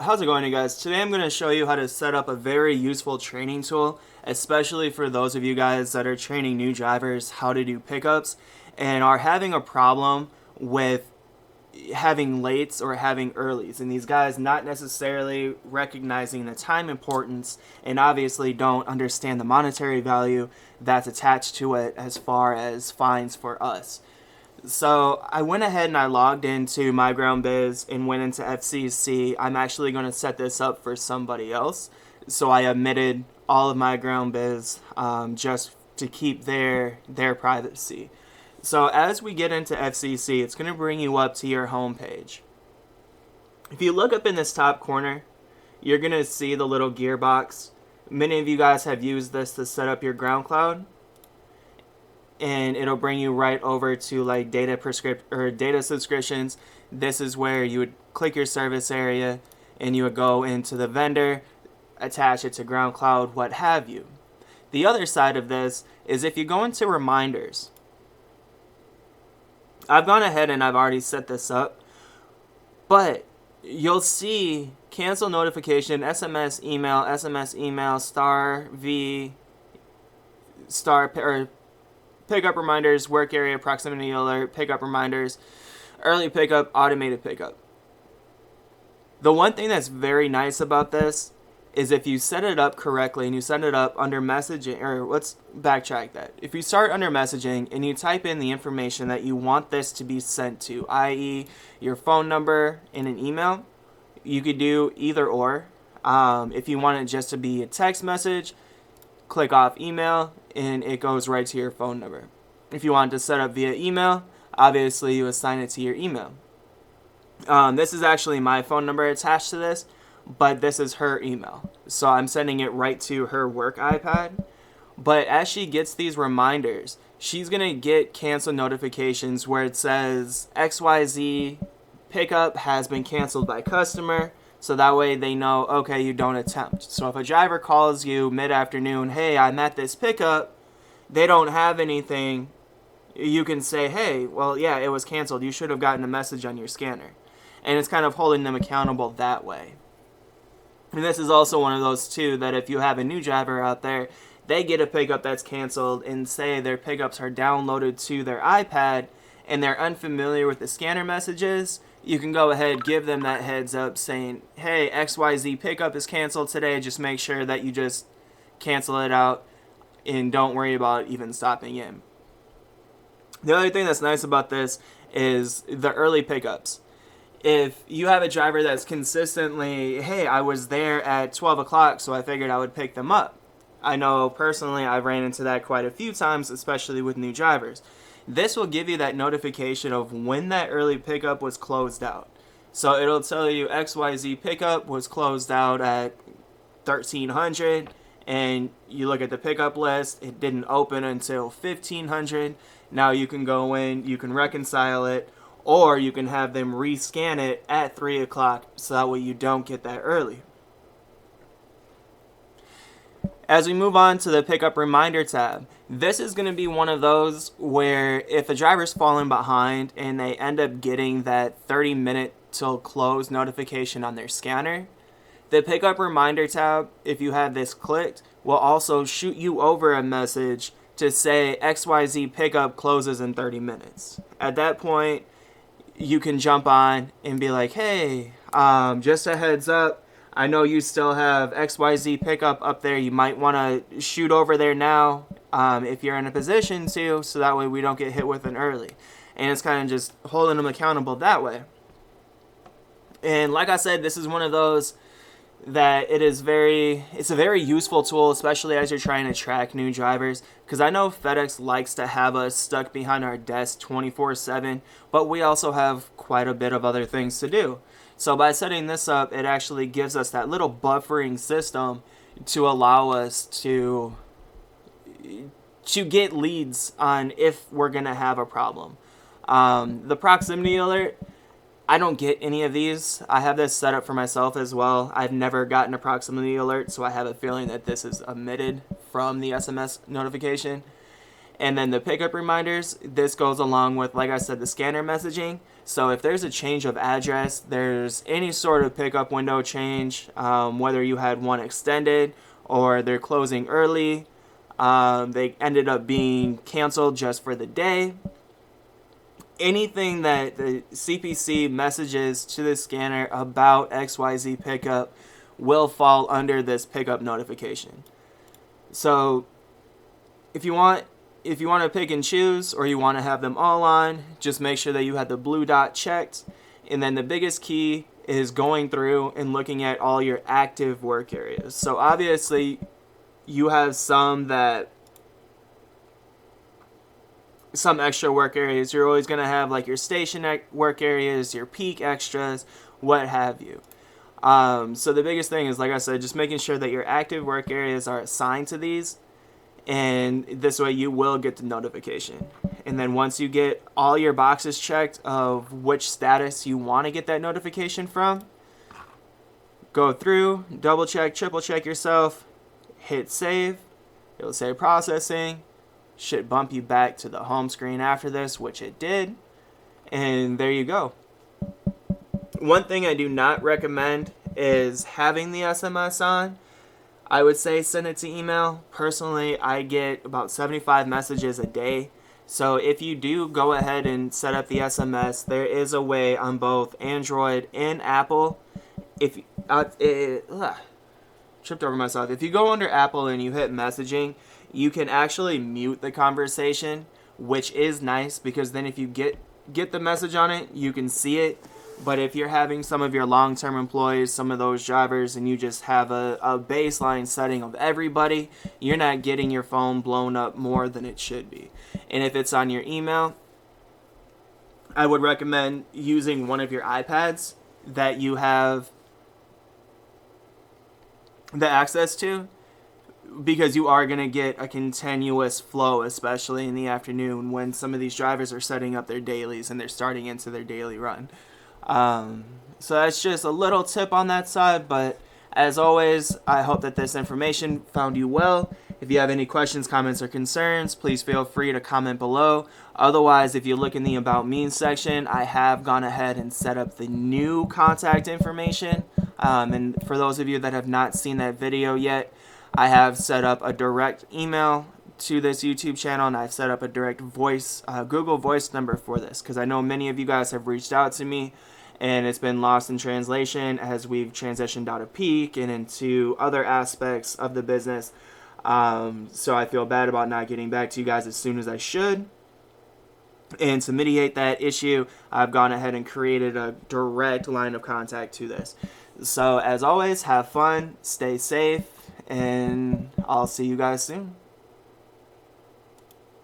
How's it going, you guys? Today I'm going to show you how to set up a very useful training tool, especially for those of you guys that are training new drivers how to do pickups and are having a problem with having lates or having earlies, and these guys not necessarily recognizing the time importance and obviously don't understand the monetary value that's attached to it as far as fines for us. So I went ahead and I logged into MyGroundBiz and went into FCC. I'm actually going to set this up for somebody else. So I omitted all of MyGroundBiz just to keep their privacy. So as we get into FCC, it's going to bring you up to your home page. If you look up in this top corner, you're going to see the little gearbox. Many of you guys have used this to set up your ground cloud, and it'll bring you right over to like data subscriptions. This is where you would click your service area and you would go into the vendor, attach it to ground cloud, what have you. The other side of this is if you go into reminders. I've gone ahead and I've already set this up, but you'll see cancel notification, SMS email, star V, star or pickup reminders, work area, proximity alert, pickup reminders, early pickup, automated pickup. The one thing that's very nice about this is if you set it up correctly and you set it up under messaging, or let's backtrack that. If you start under messaging and you type in the information that you want this to be sent to, i.e. your phone number and an email, you could do either or. If you want it just to be a text message, click off email and it goes right to your phone number. If you want to set up via email, obviously you assign it to your email. This is actually my phone number attached to this, but this is her email. So I'm sending it right to her work iPad. But as she gets these reminders, she's going to get cancel notifications where it says XYZ pickup has been canceled by customer. So that way they know, okay, you don't attempt. So if a driver calls you mid-afternoon, hey, I'm at this pickup, they don't have anything, you can say, hey, well, yeah, it was canceled. You should have gotten a message on your scanner. And it's kind of holding them accountable that way. And this is also one of those, too, that if you have a new driver out there, they get a pickup that's canceled and say their pickups are downloaded to their iPad and they're unfamiliar with the scanner messages, you can go ahead, give them that heads up saying, hey, XYZ pickup is canceled today. Just make sure that you just cancel it out and don't worry about even stopping in. The other thing that's nice about this is the early pickups. If you have a driver that's consistently, hey, I was there at 12 o'clock, so I figured I would pick them up. I know personally I've ran into that quite a few times, especially with new drivers. This will give you that notification of when that early pickup was closed out. So it'll tell you XYZ pickup was closed out at 1300, and you look at the pickup list, it didn't open until 1500. Now you can go in, you can reconcile it, or you can have them rescan it at 3 o'clock so that way you don't get that early. As we move on to the pickup reminder tab, this is going to be one of those where if a driver's falling behind and they end up getting that 30-minute till close notification on their scanner, the pickup reminder tab, if you have this clicked, will also shoot you over a message to say XYZ pickup closes in 30 minutes. At that point, you can jump on and be like, hey, just a heads up, I know you still have XYZ pickup up there. You might want to shoot over there now if you're in a position to, so that way we don't get hit with an early. And it's kind of just holding them accountable that way. And like I said, this is one of those that it's a very useful tool, especially as you're trying to track new drivers, because I know FedEx likes to have us stuck behind our desk 24/7, but we also have quite a bit of other things to do. So by setting this up, it actually gives us that little buffering system to allow us to get leads on if we're going to have a problem. The proximity alert, I don't get any of these. I have this set up for myself as well. I've never gotten a proximity alert, so I have a feeling that this is omitted from the SMS notification. And then the pickup reminders, this goes along with, like I said, the scanner messaging. So if there's a change of address, there's any sort of pickup window change, whether you had one extended or they're closing early, they ended up being canceled just for the day. Anything that the CPC messages to the scanner about XYZ pickup will fall under this pickup notification. So if you want to pick and choose, or you want to have them all on, just make sure that you have the blue dot checked. And then the biggest key is going through and looking at all your active work areas. So obviously you have some extra work areas. You're always going to have like your station work areas, your peak extras, what have you. So the biggest thing is, like I said, just making sure that your active work areas are assigned to these, and this way you will get the notification. And then once you get all your boxes checked of which status you want to get that notification from, go through, double check, triple check yourself, hit save. It'll say processing. Should bump you back to the home screen after this, which it did. And there you go. One thing I do not recommend is having the SMS on. I would say send it to email. Personally, I get about 75 messages a day. So if you do go ahead and set up the SMS, there is a way on both Android and Apple. Tripped over myself. If you go under Apple and you hit messaging, you can actually mute the conversation, which is nice, because then if you get the message on it, you can see it. But if you're having some of your long-term employees, some of those drivers, and you just have a baseline setting of everybody, you're not getting your phone blown up more than it should be. And if it's on your email, I would recommend using one of your iPads that you have the access to, because you are going to get a continuous flow, especially in the afternoon when some of these drivers are setting up their dailies and they're starting into their daily run. So that's just a little tip on that side, but as always, I hope that this information found you well. If you have any questions, comments, or concerns, please feel free to comment below. Otherwise, if you look in the About Me section, I have gone ahead and set up the new contact information. And for those of you that have not seen that video yet, I have set up a direct email to this YouTube channel, and I've set up a direct voice, Google Voice number for this, because I know many of you guys have reached out to me, and it's been lost in translation as we've transitioned out of peak and into other aspects of the business. So I feel bad about not getting back to you guys as soon as I should. And to mitigate that issue, I've gone ahead and created a direct line of contact to this. So as always, have fun, stay safe, and I'll see you guys soon.